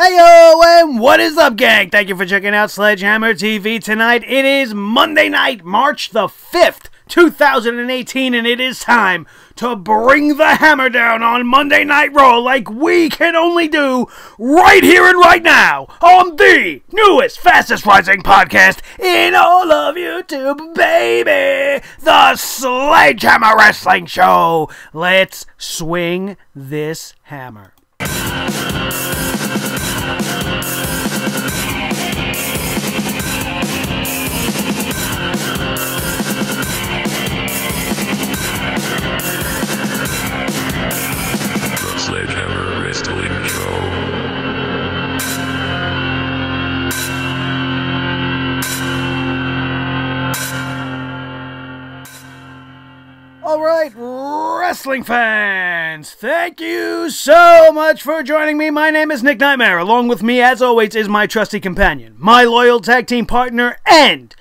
Heyo, and what is up, gang? Thank you for checking out Sledgehammer TV tonight. It is Monday night, March the 5th, 2018, and it is time to bring the hammer down on Monday Night Raw like we can only do right here and right now on the newest, fastest rising podcast in all of YouTube, baby! The Sledgehammer Wrestling Show. Let's swing this hammer. Sledgehammer Wrestling Show. Alright, wrestling fans, thank you so much for joining me. My name is Nick Nightmare. Along with me, as always, is my trusty companion, my loyal tag team partner, and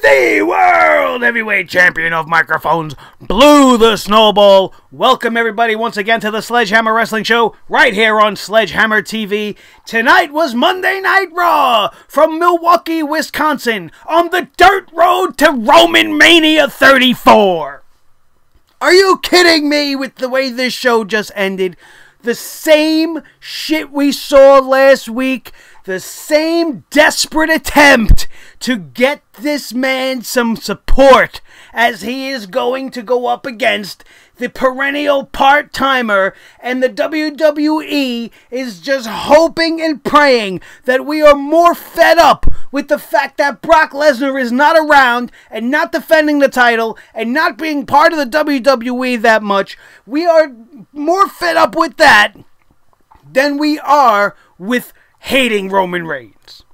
the World Heavyweight Champion of Microphones, Blue the Snowball. Welcome, everybody, once again to the Sledgehammer Wrestling Show, right here on Sledgehammer TV. Tonight was Monday Night Raw from Milwaukee, Wisconsin, on the dirt road to Roman Mania 34. Are you kidding me with the way this show just ended? The same shit we saw last week. The same desperate attempt to get this man some support as he is going to go up against the perennial part-timer, and the WWE is just hoping and praying that we are more fed up with the fact that Brock Lesnar is not around and not defending the title and not being part of the WWE that much. We are more fed up with that than we are with hating Roman Reigns.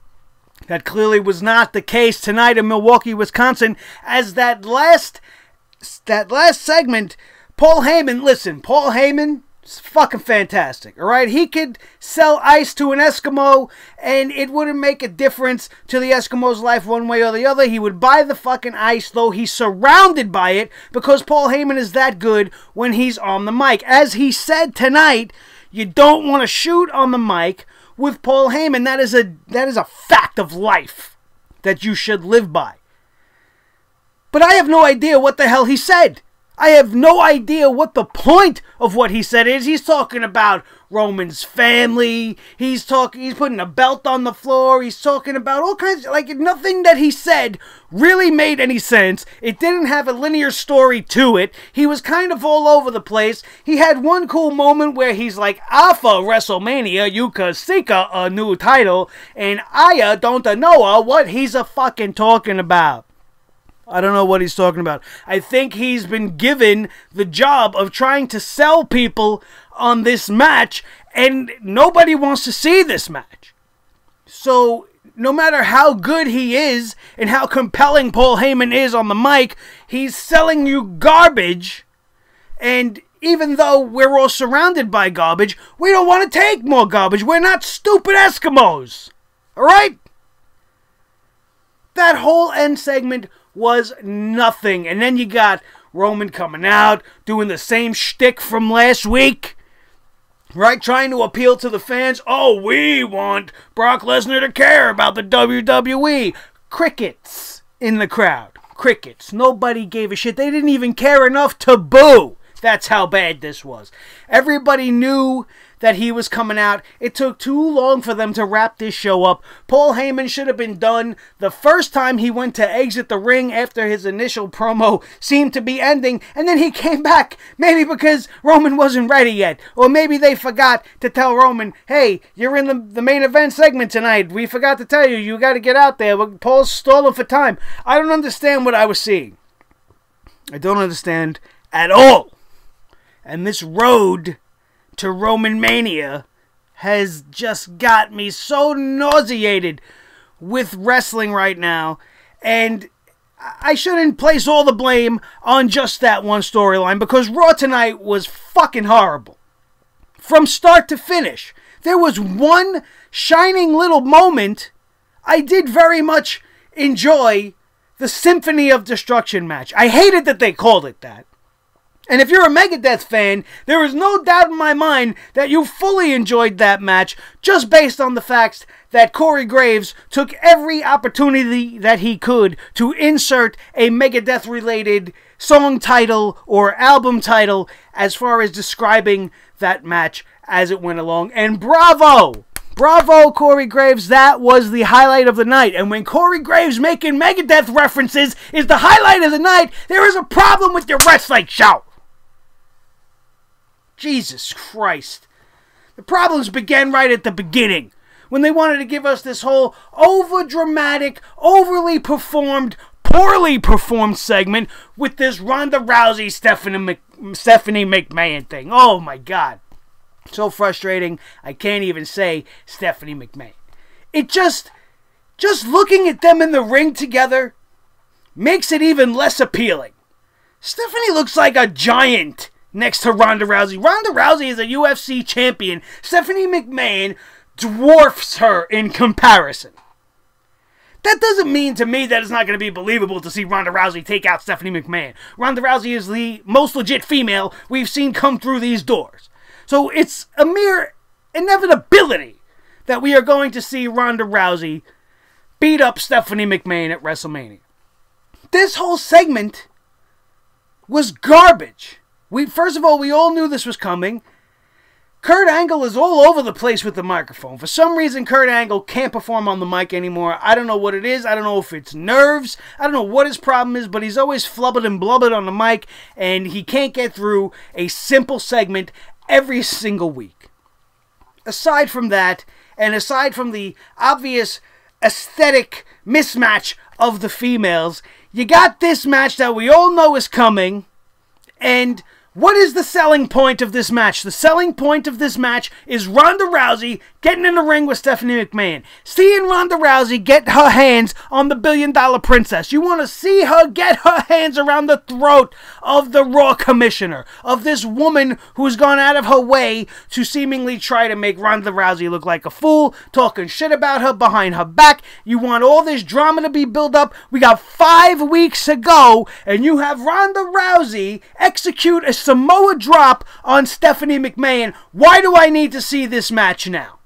That clearly was not the case tonight in Milwaukee, Wisconsin, as that last segment, Paul Heyman, listen, Paul Heyman is fucking fantastic, alright? He could sell ice to an Eskimo and it wouldn't make a difference to the Eskimo's life one way or the other. He would buy the fucking ice, though he's surrounded by it, because Paul Heyman is that good when he's on the mic. As he said tonight, you don't want to shoot on the mic with Paul Heyman. That is a fact of life that you should live by. But I have no idea what the hell he said. I have no idea what the point of what he said is. He's talking about Roman's family. He's putting a belt on the floor. He's talking about all kinds of, nothing that he said really made any sense. It didn't have a linear story to it. He was kind of all over the place. He had one cool moment where he's like, Alpha WrestleMania, you could seek a new title, and I don't know what he's a fucking talking about. I don't know what he's talking about. I think he's been given the job of trying to sell people on this match, and nobody wants to see this match. So, no matter how good he is and how compelling Paul Heyman is on the mic, he's selling you garbage, and even though we're all surrounded by garbage, we don't want to take more garbage. We're not stupid Eskimos. Alright? That whole end segment was nothing. And then you got Roman coming out, doing the same shtick from last week, right? Trying to appeal to the fans. Oh, we want Brock Lesnar to care about the WWE. Crickets in the crowd. Crickets. Nobody gave a shit. They didn't even care enough to boo. That's how bad this was. Everybody knew that he was coming out. It took too long for them to wrap this show up. Paul Heyman should have been done the first time he went to exit the ring after his initial promo seemed to be ending, and then he came back, maybe because Roman wasn't ready yet, or maybe they forgot to tell Roman, hey, you're in the main event segment tonight. We forgot to tell you, you got to get out there. Paul's stalling for time. I don't understand what I was seeing. I don't understand at all. And this road to Roman Mania has just got me so nauseated with wrestling right now, and I shouldn't place all the blame on just that one storyline, because Raw tonight was fucking horrible. From start to finish. There was one shining little moment. I did very much enjoy the Symphony of Destruction match. I hated that they called it that. And if you're a Megadeth fan, there is no doubt in my mind that you fully enjoyed that match just based on the fact that Corey Graves took every opportunity that he could to insert a Megadeth-related song title or album title as far as describing that match as it went along. And bravo! Bravo, Corey Graves. That was the highlight of the night. And when Corey Graves making Megadeth references is the highlight of the night, there is a problem with your wrestling show. Jesus Christ. The problems began right at the beginning, when they wanted to give us this whole over-dramatic, overly performed, poorly performed segment with this Ronda Rousey, Stefanie McMahon thing. Oh my God. So frustrating, I can't even say Stephanie McMahon. It just looking at them in the ring together makes it even less appealing. Stephanie looks like a giant next to Ronda Rousey. Ronda Rousey is a UFC champion. Stephanie McMahon dwarfs her in comparison. That doesn't mean to me that it's not going to be believable to see Ronda Rousey take out Stephanie McMahon. Ronda Rousey is the most legit female we've seen come through these doors. So it's a mere inevitability that we are going to see Ronda Rousey beat up Stephanie McMahon at WrestleMania. This whole segment was garbage. First of all, we all knew this was coming. Kurt Angle is all over the place with the microphone. For some reason, Kurt Angle can't perform on the mic anymore. I don't know what it is. I don't know if it's nerves. I don't know what his problem is, but he's always flubbered and blubbered on the mic, and he can't get through a simple segment every single week. Aside from that, and aside from the obvious aesthetic mismatch of the females, you got this match that we all know is coming, and what is the selling point of this match? The selling point of this match is Ronda Rousey getting in the ring with Stephanie McMahon. Seeing Ronda Rousey get her hands on the $1 billion princess. You want to see her get her hands around the throat of the Raw commissioner. Of this woman who's gone out of her way to seemingly try to make Ronda Rousey look like a fool. Talking shit about her behind her back. You want all this drama to be built up. We got 5 weeks to go. And you have Ronda Rousey execute a Samoa drop on Stephanie McMahon. Why do I need to see this match now?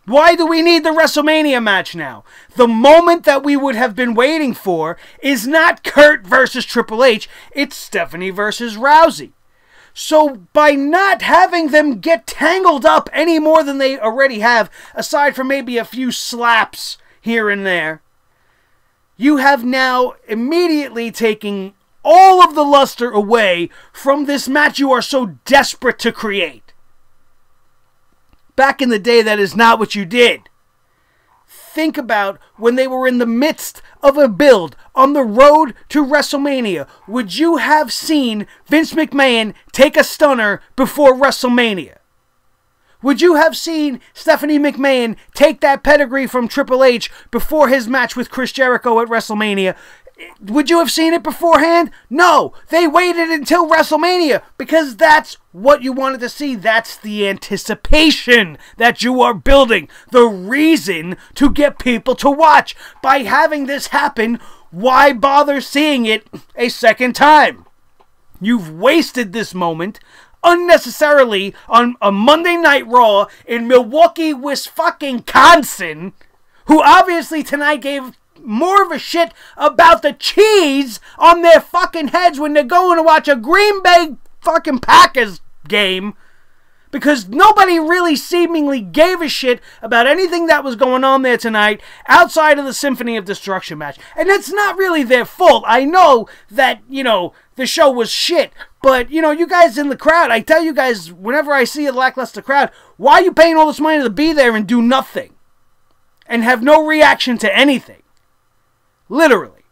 Why do we need the WrestleMania match now? The moment that we would have been waiting for is not Kurt versus Triple H, it's Stephanie versus Rousey. So by not having them get tangled up any more than they already have, aside from maybe a few slaps here and there, you have now immediately taken all of the luster away from this match you are so desperate to create. Back in the day, that is not what you did. Think about when they were in the midst of a build on the road to WrestleMania. Would you have seen Vince McMahon take a stunner before WrestleMania? Would you have seen Stephanie McMahon take that pedigree from Triple H before his match with Chris Jericho at WrestleMania? Would you have seen it beforehand? No, they waited until WrestleMania because that's what you wanted to see. That's the anticipation that you are building. The reason to get people to watch. By having this happen, why bother seeing it a second time? You've wasted this moment unnecessarily on a Monday Night Raw in Milwaukee, Wisconsin, who obviously tonight gave more of a shit about the cheese on their fucking heads when they're going to watch a Green Bay fucking Packers game, because nobody really seemingly gave a shit about anything that was going on there tonight outside of the Symphony of Destruction match. And that's not really their fault. I know that, the show was shit, but, you guys in the crowd, I tell you guys, whenever I see a lackluster crowd, why are you paying all this money to be there and do nothing? And have no reaction to anything? Literally.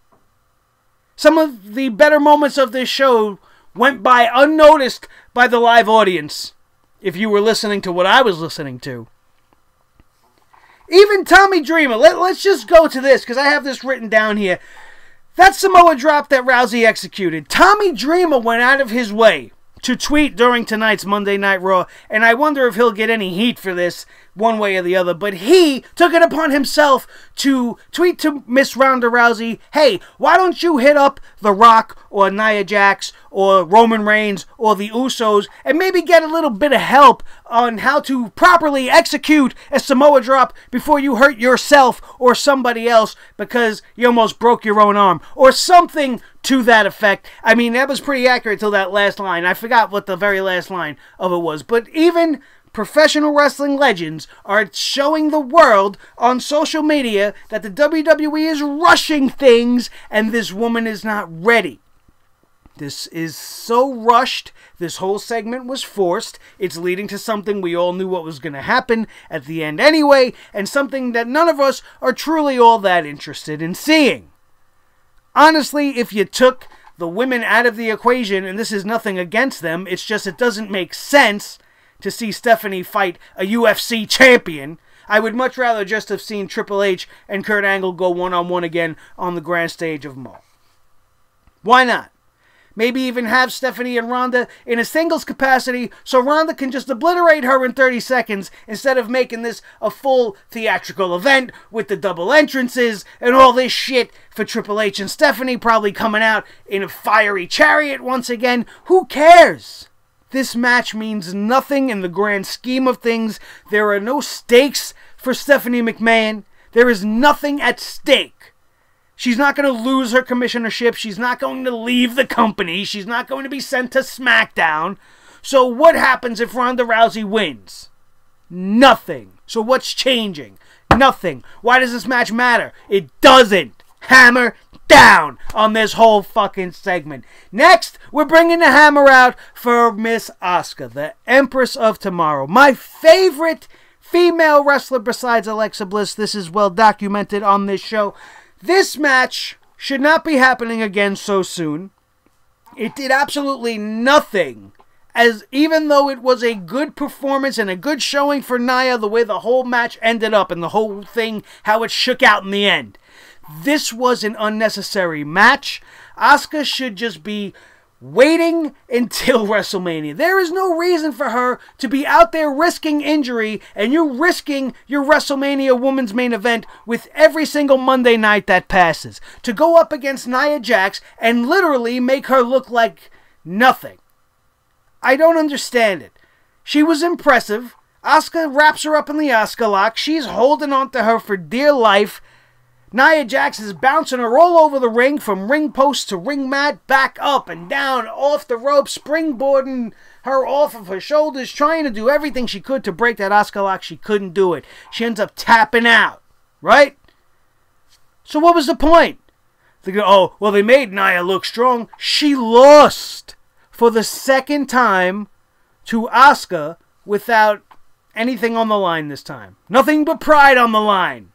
Some of the better moments of this show went by unnoticed by the live audience, if you were listening to what I was listening to. Even Tommy Dreamer, let's just go to this, because I have this written down here. That Samoa drop that Rousey executed, Tommy Dreamer went out of his way to tweet during tonight's Monday Night Raw, and I wonder if he'll get any heat for this one way or the other, but he took it upon himself to tweet to Miss Ronda Rousey, hey, why don't you hit up The Rock or Nia Jax or Roman Reigns or the Usos and maybe get a little bit of help on how to properly execute a Samoa drop before you hurt yourself or somebody else because you almost broke your own arm, or something to that effect. I mean, that was pretty accurate till that last line. I forgot what the very last line of it was, but even professional wrestling legends are showing the world on social media that the WWE is rushing things and this woman is not ready. This is so rushed. This whole segment was forced. It's leading to something we all knew what was going to happen at the end anyway, and something that none of us are truly all that interested in seeing. Honestly, if you took the women out of the equation, and this is nothing against them, it's just it doesn't make sense to see Stefanie fight a UFC champion. I would much rather just have seen Triple H and Kurt Angle go one-on-one again on the grand stage of Mo. Why not? Maybe even have Stefanie and Ronda in a singles capacity so Ronda can just obliterate her in 30 seconds instead of making this a full theatrical event with the double entrances and all this shit for Triple H and Stefanie probably coming out in a fiery chariot once again. Who cares? This match means nothing in the grand scheme of things. There are no stakes for Stephanie McMahon. There is nothing at stake. She's not going to lose her commissionership. She's not going to leave the company. She's not going to be sent to SmackDown. So what happens if Ronda Rousey wins? Nothing. So what's changing? Nothing. Why does this match matter? It doesn't. Hammer down on this whole fucking segment. Next, we're bringing the hammer out for Miss Asuka, the Empress of Tomorrow. My favorite female wrestler besides Alexa Bliss. This is well documented on this show. This match should not be happening again so soon. It did absolutely nothing, as even though it was a good performance and a good showing for Nia, the way the whole match ended up and the whole thing, how it shook out in the end. This was an unnecessary match. Asuka should just be waiting until WrestleMania. There is no reason for her to be out there risking injury, and you're risking your WrestleMania Women's Main Event with every single Monday night that passes. To go up against Nia Jax and literally make her look like nothing. I don't understand it. She was impressive. Asuka wraps her up in the Asuka lock. She's holding on to her for dear life. Nia Jax is bouncing her all over the ring, from ring post to ring mat, back up and down, off the rope, springboarding her off of her shoulders, trying to do everything she could to break that Asuka lock. She couldn't do it. She ends up tapping out, right? So what was the point? They go, oh, well, they made Nia look strong. She lost for the second time to Asuka without anything on the line this time. Nothing but pride on the line.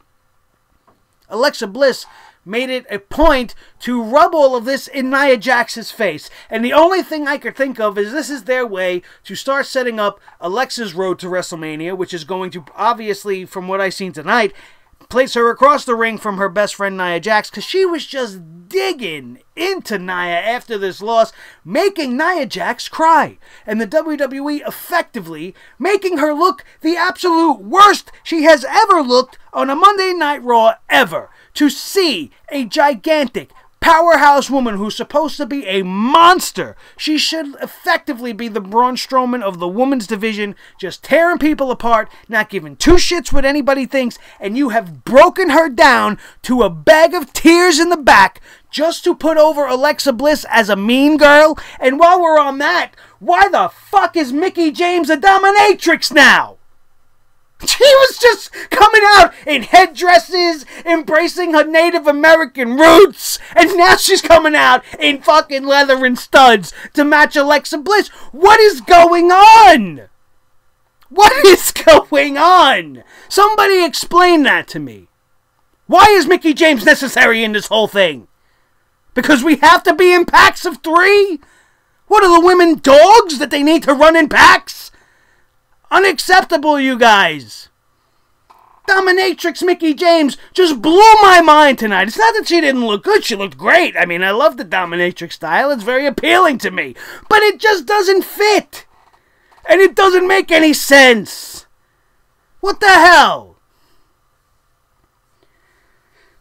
Alexa Bliss made it a point to rub all of this in Nia Jax's face. And the only thing I could think of is this is their way to start setting up Alexa's road to WrestleMania, which is going to, obviously, from what I've seen tonight, place her across the ring from her best friend Nia Jax, because she was just digging into Nia after this loss, making Nia Jax cry. And the WWE effectively making her look the absolute worst she has ever looked on a Monday Night Raw ever. To see a gigantic powerhouse woman who's supposed to be a monster. She should effectively be the Braun Strowman of the women's division, just tearing people apart, not giving two shits what anybody thinks, and you have broken her down to a bag of tears in the back just to put over Alexa Bliss as a mean girl. And while we're on that, why the fuck is Mickie James a dominatrix now? She was just coming out in headdresses, embracing her Native American roots, and now she's coming out in fucking leather and studs to match Alexa Bliss. What is going on? What is going on? Somebody explain that to me. Why is Mickie James necessary in this whole thing? Because we have to be in packs of 3? What are the women, dogs, that they need to run in packs? Unacceptable, you guys. Dominatrix Mickie James just blew my mind tonight. It's not that she didn't look good. She looked great. I mean, I love the Dominatrix style. It's very appealing to me. But it just doesn't fit. And it doesn't make any sense. What the hell?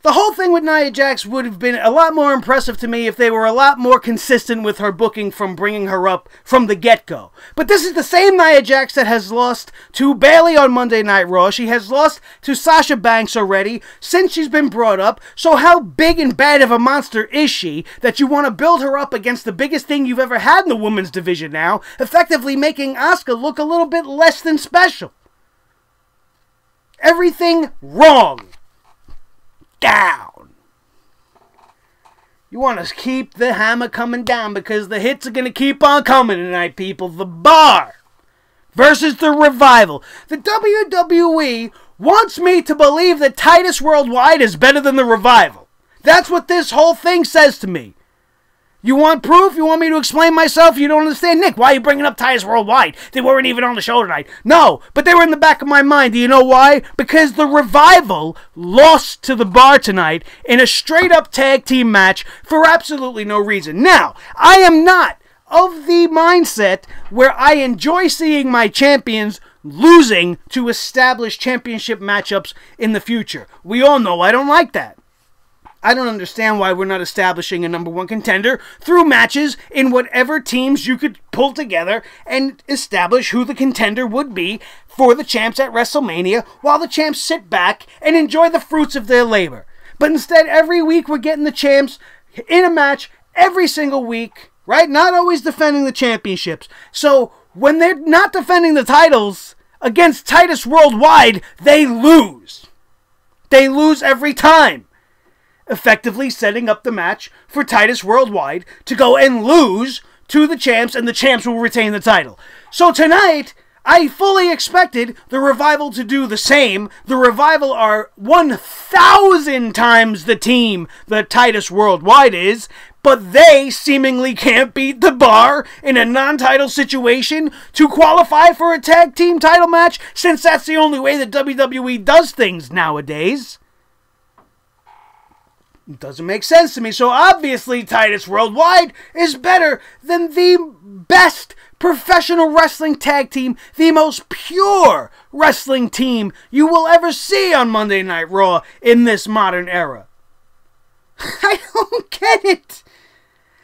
The whole thing with Nia Jax would have been a lot more impressive to me if they were a lot more consistent with her booking from bringing her up from the get-go. But this is the same Nia Jax that has lost to Bayley on Monday Night Raw. She has lost to Sasha Banks already since she's been brought up. So how big and bad of a monster is she that you want to build her up against the biggest thing you've ever had in the women's division now, effectively making Asuka look a little bit less than special? Everything wrong. Down. You want to keep the hammer coming down because the hits are going to keep on coming tonight, people. The Bar versus the Revival. The WWE wants me to believe that Titus Worldwide is better than the Revival. That's what this whole thing says to me. You want proof? You want me to explain myself? You don't understand? Nick, why are you bringing up Titus Worldwide? They weren't even on the show tonight. No, but they were in the back of my mind. Do you know why? Because the Revival lost to the Bar tonight in a straight-up tag team match for absolutely no reason. Now, I am not of the mindset where I enjoy seeing my champions losing to established championship matchups in the future. We all know I don't like that. I don't understand why we're not establishing a number one contender through matches in whatever teams you could pull together and establish who the contender would be for the champs at WrestleMania while the champs sit back and enjoy the fruits of their labor. But instead, every week we're getting the champs in a match every single week, right? Not always defending the championships. So when they're not defending the titles against Titus Worldwide, they lose. They lose every time. Effectively setting up the match for Titus Worldwide to go and lose to the champs, and the champs will retain the title. So tonight, I fully expected the Revival to do the same. The Revival are 1,000 times the team that Titus Worldwide is, but they seemingly can't beat the Bar in a non-title situation to qualify for a tag team title match, since that's the only way that WWE does things nowadays. It doesn't make sense to me. So obviously Titus Worldwide is better than the best professional wrestling tag team, the most pure wrestling team you will ever see on Monday Night Raw in this modern era. I don't get it.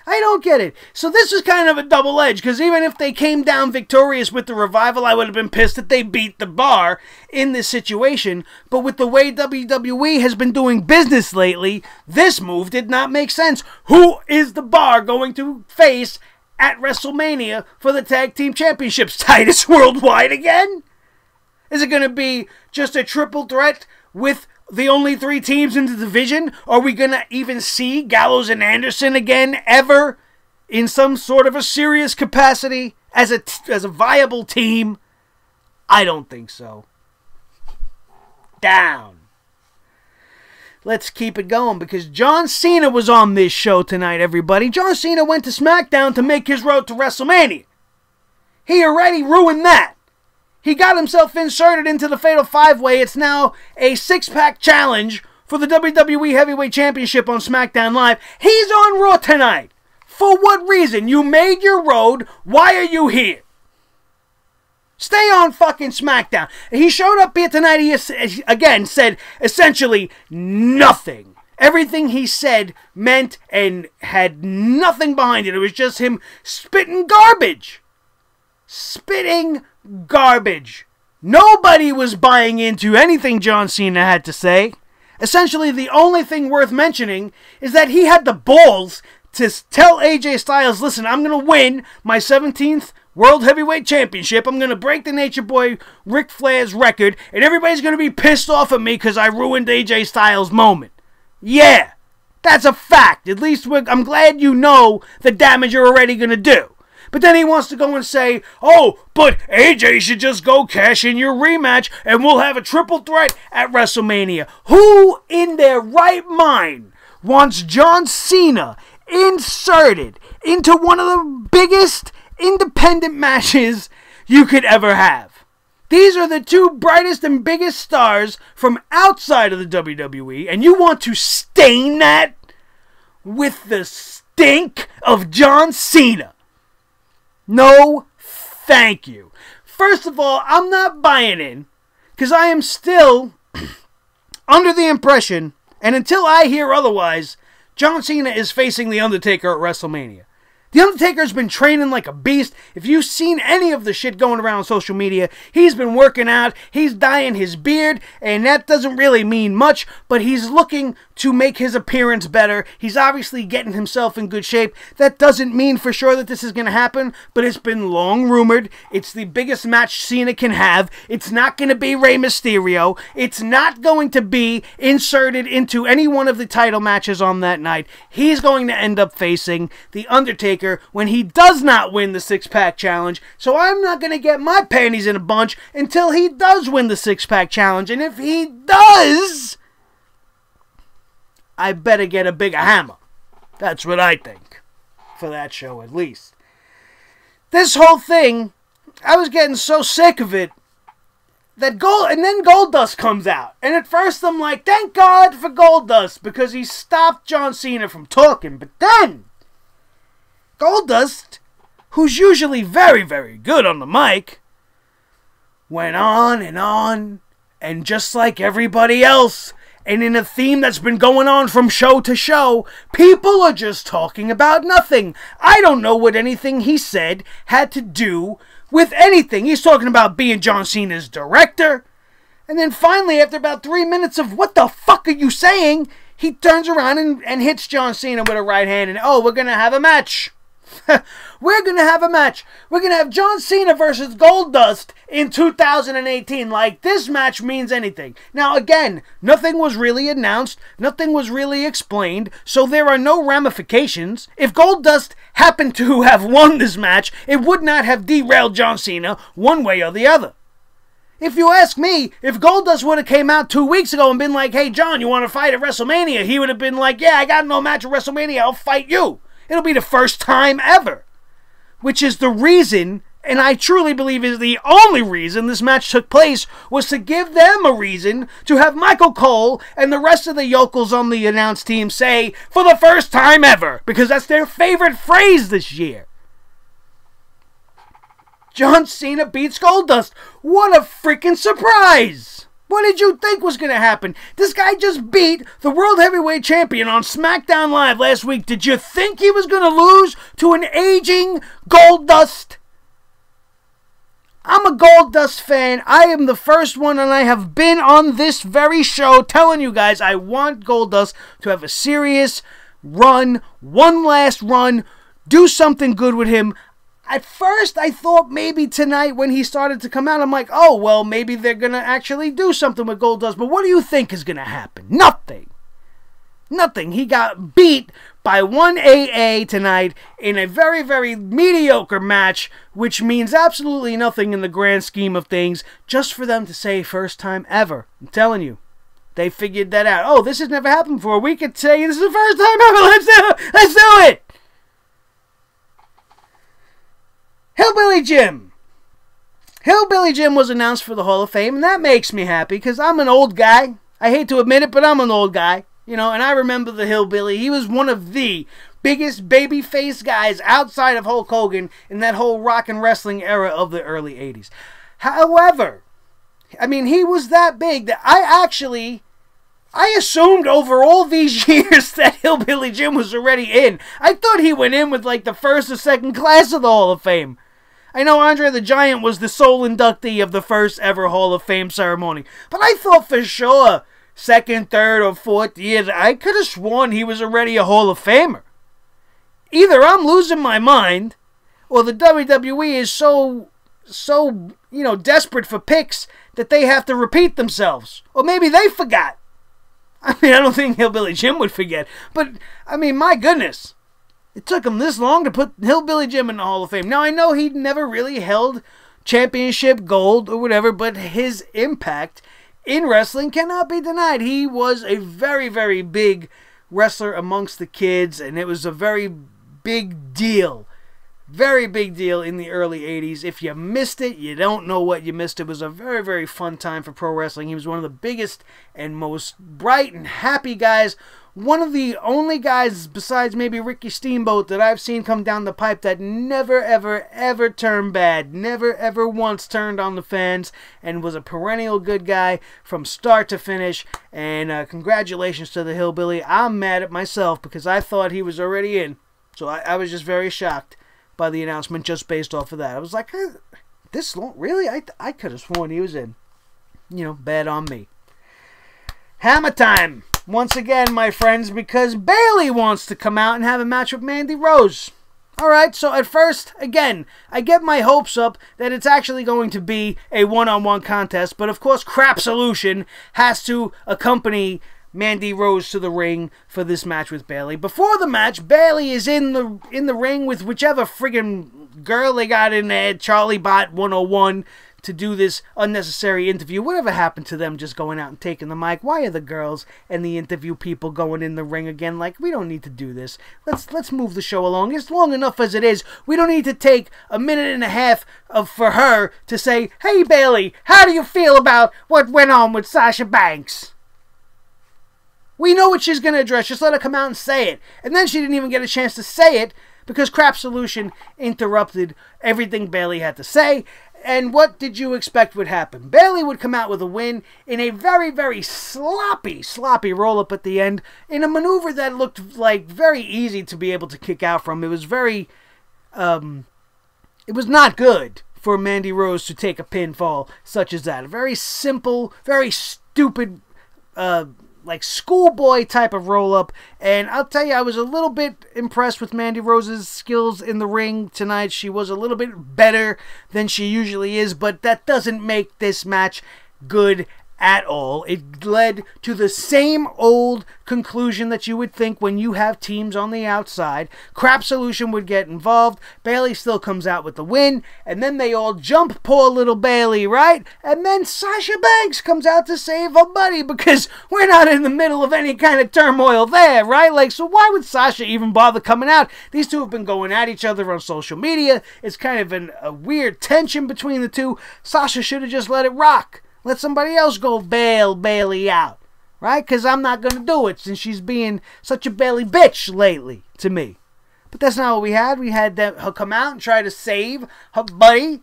I don't get it. So this is kind of a double edge, because even if they came down victorious with the Revival, I would have been pissed that they beat the Bar in this situation. But with the way WWE has been doing business lately, this move did not make sense. Who is the Bar going to face at WrestleMania for the Tag Team Championships? Titus Worldwide again? Is it going to be just a triple threat with the only three teams in the division? Are we going to even see Gallows and Anderson again ever in some sort of a serious capacity as a viable team? I don't think so. Down. Let's keep it going, because John Cena was on this show tonight, everybody. John Cena went to SmackDown to make his road to WrestleMania. He already ruined that. He got himself inserted into the Fatal 5-Way. It's now a six-pack challenge for the WWE Heavyweight Championship on SmackDown Live. He's on Raw tonight. For what reason? You made your road. Why are you here? Stay on fucking SmackDown. He showed up here tonight. He, again, said essentially nothing. Everything he said meant and had nothing behind it. It was just him spitting garbage. Spitting garbage. Nobody was buying into anything John Cena had to say. Essentially, the only thing worth mentioning is that he had the balls to tell AJ Styles, listen, I'm going to win my 17th World Heavyweight Championship. I'm going to break the Nature Boy Ric Flair's record, and everybody's going to be pissed off at me because I ruined AJ Styles' moment. Yeah, that's a fact. At least I'm glad you know the damage you're already going to do. But then he wants to go and say, oh, but AJ should just go cash in your rematch and we'll have a triple threat at WrestleMania. Who in their right mind wants John Cena inserted into one of the biggest independent matches you could ever have? These are the two brightest and biggest stars from outside of the WWE, and you want to stain that with the stink of John Cena? No, thank you. First of all, I'm not buying in, because I am still under the impression, and until I hear otherwise, John Cena is facing The Undertaker at WrestleMania. The Undertaker's been training like a beast. If you've seen any of the shit going around on social media, he's been working out, he's dyeing his beard, and that doesn't really mean much, but he's looking to make his appearance better. He's obviously getting himself in good shape. That doesn't mean for sure that this is going to happen, but it's been long rumored. It's the biggest match Cena can have. It's not going to be Rey Mysterio. It's not going to be inserted into any one of the title matches on that night. He's going to end up facing The Undertaker when he does not win the six-pack challenge, so I'm not going to get my panties in a bunch until he does win the six-pack challenge, and if he does, I better get a bigger hammer. That's what I think, for that show at least. This whole thing, I was getting so sick of it, and then Goldust comes out, and at first I'm like, thank God for Goldust, because he stopped John Cena from talking, but then Goldust, who's usually very, very good on the mic, went on, and just like everybody else, and in a theme that's been going on from show to show, people are just talking about nothing. I don't know what anything he said had to do with anything. He's talking about being John Cena's director, and then finally, after about 3 minutes of what the fuck are you saying, he turns around and hits John Cena with a right hand, and oh, we're going to have a match. We're going to have a match. We're going to have John Cena versus Goldust in 2018. Like, this match means anything. Now, again, nothing was really announced. Nothing was really explained. So there are no ramifications. If Goldust happened to have won this match, it would not have derailed John Cena one way or the other. If you ask me, if Goldust would have came out 2 weeks ago and been like, hey, John, you want to fight at WrestleMania? He would have been like, yeah, I got no match at WrestleMania. I'll fight you. It'll be the first time ever. Which is the reason, and I truly believe is the only reason this match took place, was to give them a reason to have Michael Cole and the rest of the yokels on the announce team say, for the first time ever, because that's their favorite phrase this year. John Cena beats Goldust. What a freaking surprise! What did you think was going to happen? This guy just beat the World Heavyweight Champion on SmackDown Live last week. Did you think he was going to lose to an aging Goldust? I'm a Goldust fan. I am the first one, and I have been on this very show telling you guys I want Goldust to have a serious run, one last run, do something good with him. At first, I thought maybe tonight when he started to come out, I'm like, oh, well, maybe they're going to actually do something with Goldust. But what do you think is going to happen? Nothing. Nothing. He got beat by one AA tonight in a very, very mediocre match, which means absolutely nothing in the grand scheme of things, just for them to say first time ever. I'm telling you. They figured that out. Oh, this has never happened before. We could say this is the first time ever. Let's do it. Hillbilly Jim. Hillbilly Jim was announced for the Hall of Fame, and that makes me happy because I'm an old guy. I hate to admit it, but I'm an old guy. You know, and I remember the Hillbilly. He was one of the biggest babyface guys outside of Hulk Hogan in that whole rock and wrestling era of the early 80s. However, I mean, he was that big that I assumed over all these years that Hillbilly Jim was already in. I thought he went in with like the first or second class of the Hall of Fame. I know Andre the Giant was the sole inductee of the first ever Hall of Fame ceremony, but I thought for sure second, third, or fourth year, I could have sworn he was already a Hall of Famer. Either I'm losing my mind, or the WWE is so desperate for picks that they have to repeat themselves. Or maybe they forgot. I mean, I don't think Hillbilly Jim would forget. But, I mean, my goodness. It took him this long to put Hillbilly Jim in the Hall of Fame. Now, I know he never really held championship gold or whatever, but his impact in wrestling cannot be denied. He was a very, very big wrestler amongst the kids, and it was a very big deal Very big deal in the early 80s. If you missed it, you don't know what you missed. It was a very, very fun time for pro wrestling. He was one of the biggest and most bright and happy guys. One of the only guys, besides maybe Ricky Steamboat, that I've seen come down the pipe that never, ever, ever turned bad. Never, ever once turned on the fans, and was a perennial good guy from start to finish. And congratulations to the Hillbilly. I'm mad at myself because I thought he was already in. So I was just very shocked by the announcement just based off of that. I was like, this long? Really? I could have sworn he was in. You know, bad on me. Hammer time! Once again, my friends, because Bayley wants to come out and have a match with Mandy Rose. Alright, so at first, again, I get my hopes up that it's actually going to be a one-on-one contest, but of course Crap Solution has to accompany Mandy Rose to the ring for this match with Bayley. Before the match, Bayley is in the ring with whichever friggin' girl they got in there, Charlie Bot 101, to do this unnecessary interview. Whatever happened to them just going out and taking the mic? Why are the girls and the interview people going in the ring again? Like, we don't need to do this. Let's move the show along. It's long enough as it is. We don't need to take a minute and a half for her to say, "Hey Bayley, how do you feel about what went on with Sasha Banks?" We know what she's going to address. Just let her come out and say it. And then she didn't even get a chance to say it because Crap Solution interrupted everything Bayley had to say. And what did you expect would happen? Bayley would come out with a win in a very, very sloppy roll-up at the end in a maneuver that looked like very easy to be able to kick out from. It was very, it was not good for Mandy Rose to take a pinfall such as that. A very simple, very stupid, like schoolboy type of roll-up, and I'll tell you, I was a little bit impressed with Mandy Rose's skills in the ring tonight. She was a little bit better than she usually is, but that doesn't make this match good at all. It led to the same old conclusion that you would think when you have teams on the outside. Crap Solution would get involved. Bayley still comes out with the win, and then they all jump poor little Bayley, right? And then Sasha Banks comes out to save her buddy because we're not in the middle of any kind of turmoil there, right? Like, so why would Sasha even bother coming out? These two have been going at each other on social media. It's kind of a weird tension between the two. Sasha should have just let it rock. Let somebody else go bail Bayley out, right? Because I'm not going to do it since she's being such a Bayley bitch lately to me. But that's not what we had. We had her come out and try to save her buddy.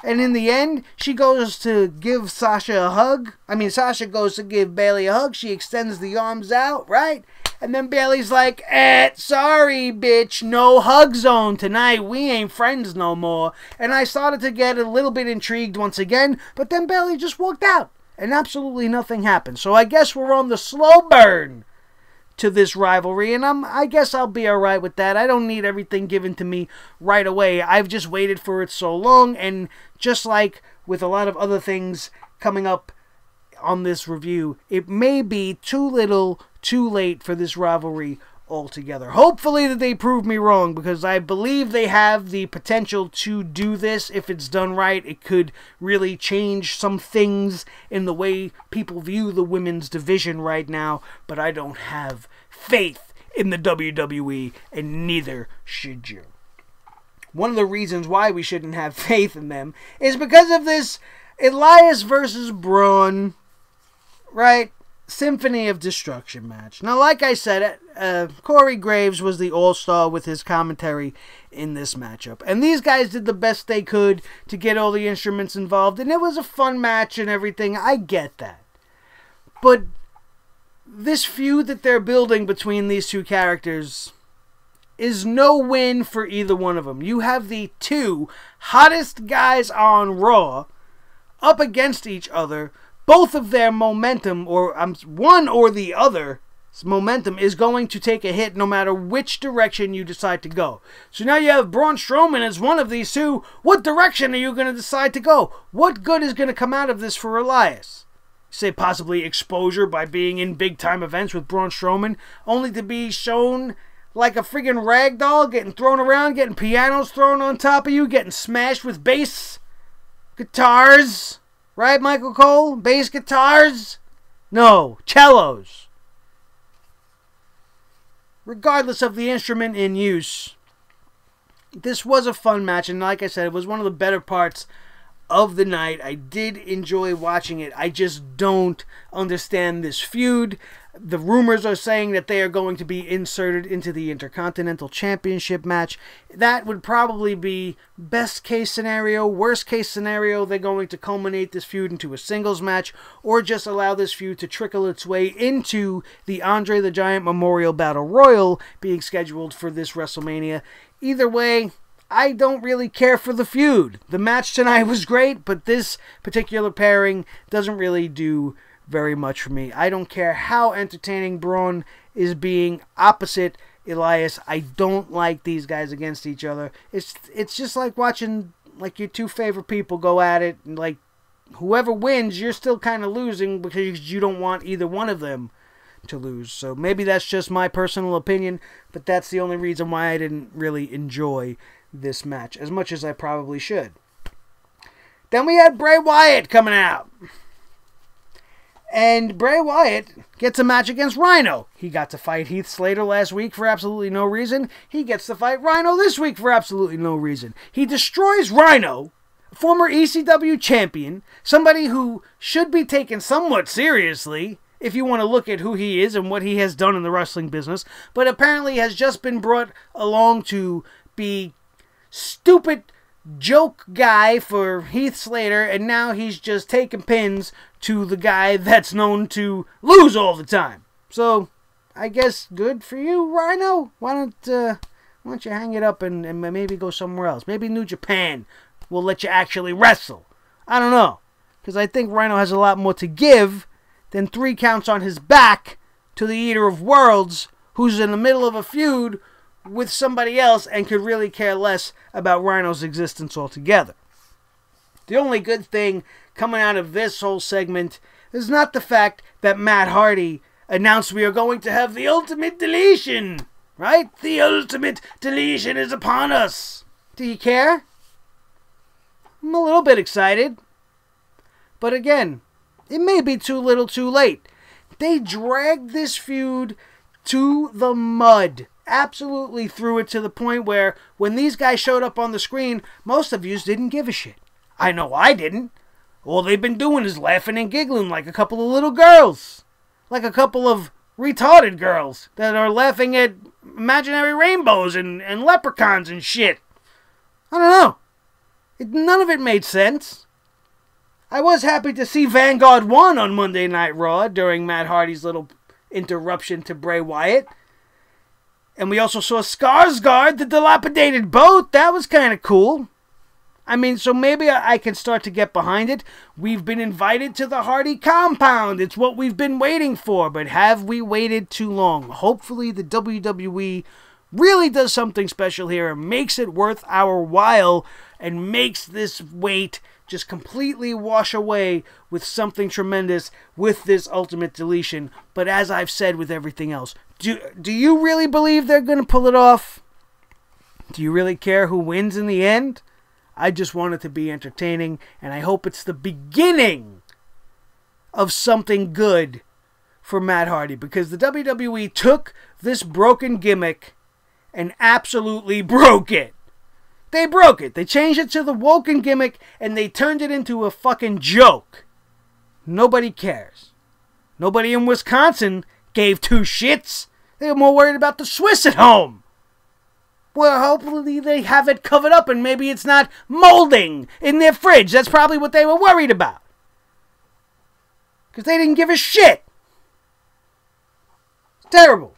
And in the end, she goes to give Sasha a hug. Sasha goes to give Bayley a hug. She extends the arms out, right? And then Bayley's like, sorry, bitch, no hug zone tonight. We ain't friends no more. And I started to get a little bit intrigued once again, but then Bayley just walked out, and absolutely nothing happened. So I guess we're on the slow burn to this rivalry, and I guess I'll be alright with that. I don't need everything given to me right away. I've just waited for it so long, and just like with a lot of other things coming up on this review, it may be too little, too late for this rivalry altogether. Hopefully that they prove me wrong, because I believe they have the potential to do this. If it's done right, it could really change some things in the way people view the women's division right now, but I don't have faith in the WWE, and neither should you. One of the reasons why we shouldn't have faith in them is because of this Elias versus Braun, right? Symphony of Destruction match. Now, like I said, Corey Graves was the all-star with his commentary in this matchup. And these guys did the best they could to get all the instruments involved. And it was a fun match and everything. I get that. But this feud that they're building between these two characters is no win for either one of them. You have the two hottest guys on Raw up against each other. Both of their momentum, or one or the other's momentum, is going to take a hit no matter which direction you decide to go. So now you have Braun Strowman as one of these two. What direction are you going to decide to go? What good is going to come out of this for Elias? Say possibly exposure by being in big-time events with Braun Strowman, only to be shown like a friggin' rag doll, getting thrown around, getting pianos thrown on top of you, getting smashed with bass guitars. Right, Michael Cole? Bass guitars? No, cellos. Regardless of the instrument in use, this was a fun match, and like I said, it was one of the better parts of the night. I did enjoy watching it. I just don't understand this feud. The rumors are saying that they are going to be inserted into the Intercontinental Championship match. That would probably be best case scenario. Worst case scenario, they're going to culminate this feud into a singles match, or just allow this feud to trickle its way into the Andre the Giant Memorial Battle Royal being scheduled for this WrestleMania. Either way, I don't really care for the feud. The match tonight was great, but this particular pairing doesn't really do very much for me. I don't care how entertaining Braun is being opposite Elias. I don't like these guys against each other. It's just like watching like your two favorite people go at it, and like whoever wins, you're still kind of losing because you don't want either one of them to lose. So maybe that's just my personal opinion, but that's the only reason why I didn't really enjoy this match as much as I probably should. Then we had Bray Wyatt coming out. And Bray Wyatt gets a match against Rhino. He got to fight Heath Slater last week for absolutely no reason. He gets to fight Rhino this week for absolutely no reason. He destroys Rhino, former ECW champion, somebody who should be taken somewhat seriously if you want to look at who he is and what he has done in the wrestling business, but apparently has just been brought along to be stupid joke guy for Heath Slater, and now he's just taking pins to the guy that's known to lose all the time. So, I guess good for you, Rhino. Why don't you hang it up and maybe go somewhere else? Maybe New Japan will let you actually wrestle. I don't know, because I think Rhino has a lot more to give than 3 counts on his back to the Eater of Worlds, who's in the middle of a feud with somebody else and could really care less about Rhino's existence altogether. The only good thing coming out of this whole segment is not the fact that Matt Hardy announced we are going to have the ultimate deletion, right? The ultimate deletion is upon us. Do you care? I'm a little bit excited. But again, it may be too little too late. They dragged this feud to the mud. Absolutely threw it to the point where when these guys showed up on the screen, most of yous didn't give a shit. I know I didn't. All they've been doing is laughing and giggling like a couple of little girls. Like a couple of retarded girls that are laughing at imaginary rainbows and leprechauns and shit. I don't know. None of it made sense. I was happy to see Vanguard 1 on Monday Night Raw during Matt Hardy's little interruption to Bray Wyatt. And we also saw Skarsgård, the dilapidated boat. That was kind of cool. I mean, so maybe I can start to get behind it. We've been invited to the Hardy compound. It's what we've been waiting for. But have we waited too long? Hopefully the WWE really does something special here and makes it worth our while and makes this wait just completely wash away with something tremendous with this ultimate deletion. But as I've said with everything else, do you really believe they're going to pull it off? Do you really care who wins in the end? I just want it to be entertaining, and I hope it's the beginning of something good for Matt Hardy, because the WWE took this broken gimmick and absolutely broke it. They broke it. They changed it to the Woken gimmick, and they turned it into a fucking joke. Nobody cares. Nobody in Wisconsin gave 2 shits. They were more worried about the Swiss at home. Well, hopefully they have it covered up and maybe it's not molding in their fridge. That's probably what they were worried about. Because they didn't give a shit. It's terrible.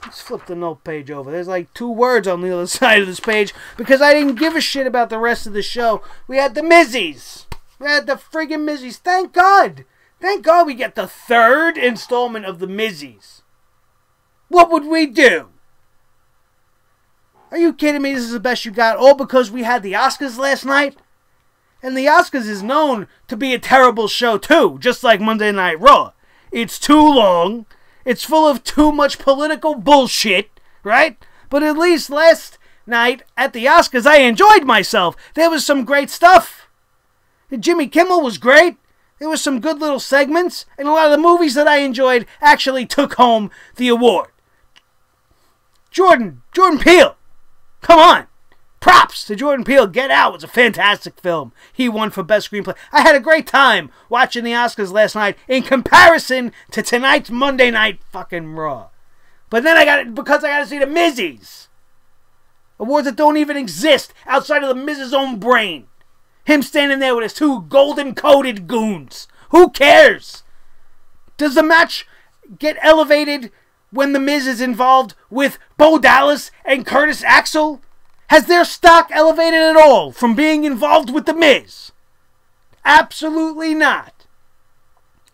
Let's flip the note page over. There's like 2 words on the other side of this page because I didn't give a shit about the rest of the show. We had the Mizzies. We had the friggin' Mizzies. Thank God. Thank God we get the 3rd installment of the Mizzies. What would we do? Are you kidding me? This is the best you got. All because we had the Oscars last night? And the Oscars is known to be a terrible show too, just like Monday Night Raw. It's too long. It's full of too much political bullshit, right? But at least last night at the Oscars, I enjoyed myself. There was some great stuff. Jimmy Kimmel was great. There was some good little segments. And a lot of the movies that I enjoyed actually took home the award. Jordan Peele. Come on. Props to Jordan Peele. Get Out was a fantastic film. He won for Best Screenplay. I had a great time watching the Oscars last night in comparison to tonight's Monday Night fucking Raw. But then because I got to see the Mizzies. Awards that don't even exist outside of the Miz's own brain. Him standing there with his two golden-coated goons. Who cares? Does the match get elevated when the Miz is involved with Bo Dallas and Curtis Axel? Has their stock elevated at all from being involved with the Miz? Absolutely not.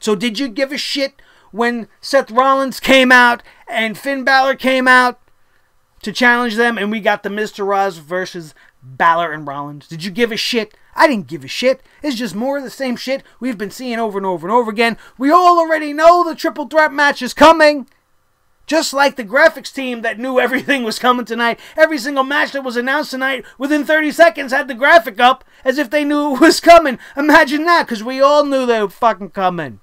So did you give a shit when Seth Rollins came out and Finn Balor came out to challenge them and we got the Miztourage versus Balor and Rollins? Did you give a shit? I didn't give a shit. It's just more of the same shit we've been seeing over and over and over again. We all already know the triple threat match is coming. Just like the graphics team that knew everything was coming tonight. Every single match that was announced tonight within 30 seconds had the graphic up as if they knew it was coming. Imagine that, because we all knew they were fucking coming.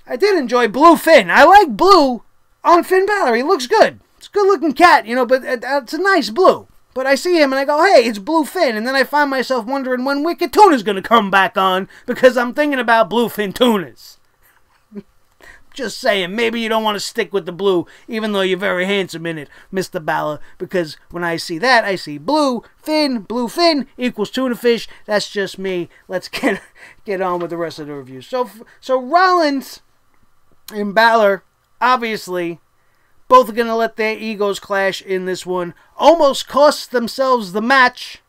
I did enjoy Blue Finn. I like blue on Finn Balor. He looks good. It's a good looking cat, but it's a nice blue. But I see him and I go, hey, it's Blue Finn. And then I find myself wondering when Wicked Tuna's going to come back on because I'm thinking about Bluefin tunas. Just saying, maybe you don't want to stick with the blue, even though you're very handsome in it, Mr. Balor, because when I see that, I see blue fin equals tuna fish. That's just me. Let's get on with the rest of the review. So Rollins and Balor, obviously, both are going to let their egos clash in this one. Almost cost themselves the match,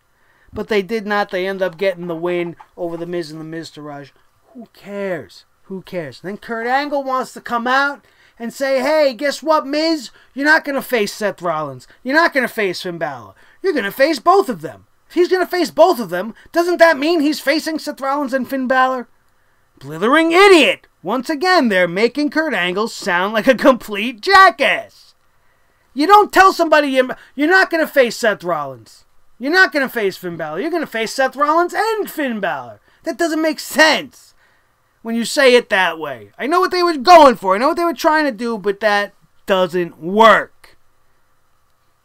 but they did not. They end up getting the win over the Miz and the Miztourage. Who cares? Who cares? Then Kurt Angle wants to come out and say, hey, guess what, Miz? You're not going to face Seth Rollins. You're not going to face Finn Balor. You're going to face both of them. If he's going to face both of them, doesn't that mean he's facing Seth Rollins and Finn Balor? Blithering idiot. Once again, they're making Kurt Angle sound like a complete jackass. You don't tell somebody you're not going to face Seth Rollins. You're not going to face Finn Balor. You're going to face Seth Rollins and Finn Balor. That doesn't make sense when you say it that way. I know what they were going for. I know what they were trying to do, but that doesn't work.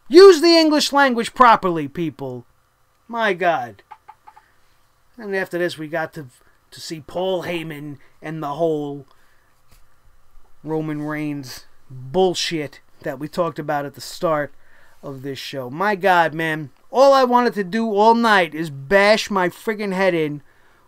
Use the English language properly, people. My God. And after this, we got to see Paul Heyman and the whole Roman Reigns bullshit that we talked about at the start of this show. My God, man. All I wanted to do all night is bash my friggin' head in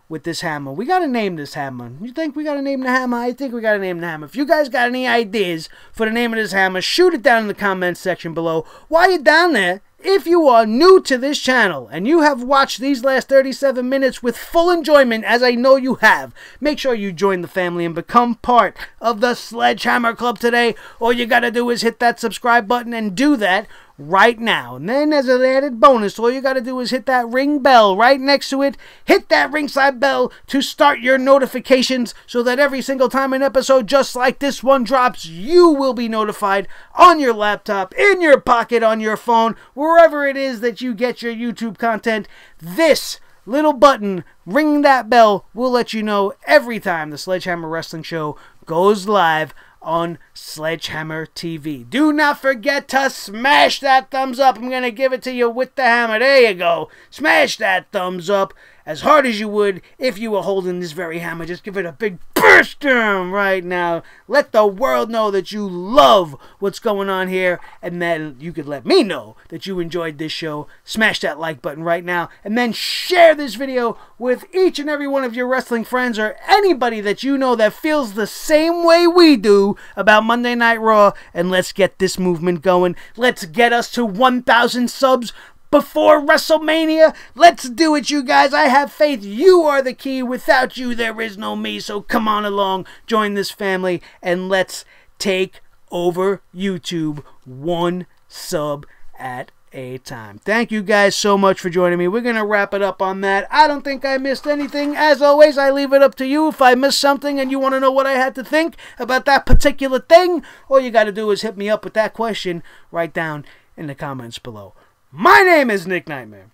with this hammer. We gotta name this hammer. You think we gotta name the hammer? I think we gotta name the hammer. If you guys got any ideas for the name of this hammer, shoot it down in the comments section below. While you're down there, if you are new to this channel and you have watched these last 37 minutes with full enjoyment, as I know you have, make sure you join the family and become part of the Sledgehammer Club today. All you gotta do is hit that subscribe button and do that right now. And then as an added bonus, all you got to do is hit that ring bell right next to it. Hit that ringside bell to start your notifications so that every single time an episode just like this one drops, you will be notified on your laptop, in your pocket, on your phone, wherever it is that you get your YouTube content. This little button, ring that bell, will let you know every time the Sledgehammer Wrestling Show goes live on Sledgehammer TV. Do not forget to smash that thumbs up. I'm going to give it to you with the hammer. There you go. Smash that thumbs up as hard as you would if you were holding this very hammer. Just give it a big burst right now. Let the world know that you love what's going on here, and then you could let me know that you enjoyed this show. Smash that like button right now, and then share this video with each and every one of your wrestling friends or anybody that you know that feels the same way we do about Monday Night Raw, and let's get this movement going. Let's get us to 1,000 subs before WrestleMania. Let's do it, you guys. I have faith. You are the key. Without you, there is no me. So come on along, join this family, and let's take over YouTube one sub at a time. Thank you guys so much for joining me. We're going to wrap it up on that. I don't think I missed anything. As always, I leave it up to you. If I missed something and you want to know what I had to think about that particular thing, all you got to do is hit me up with that question right down in the comments below. My name is Nick Nightmare.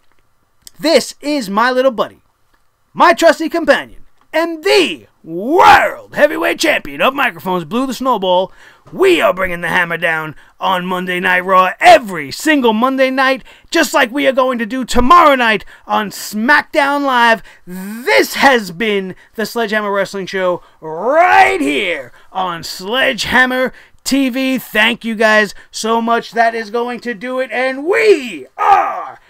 This is my little buddy, my trusty companion, and the World Heavyweight Champion of Microphones, Blue the Snowball. We are bringing the hammer down on Monday Night Raw every single Monday night, just like we are going to do tomorrow night on SmackDown Live. This has been the Sledgehammer Wrestling Show right here on Sledgehammer TV. Thank you guys so much. That is going to do it, and we are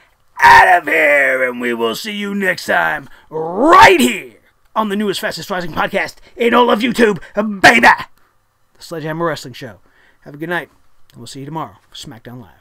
out of here, and we will see you next time right here on the newest, fastest rising podcast in all of YouTube, baby! The Sledgehammer Wrestling Show. Have a good night, and we'll see you tomorrow for SmackDown Live.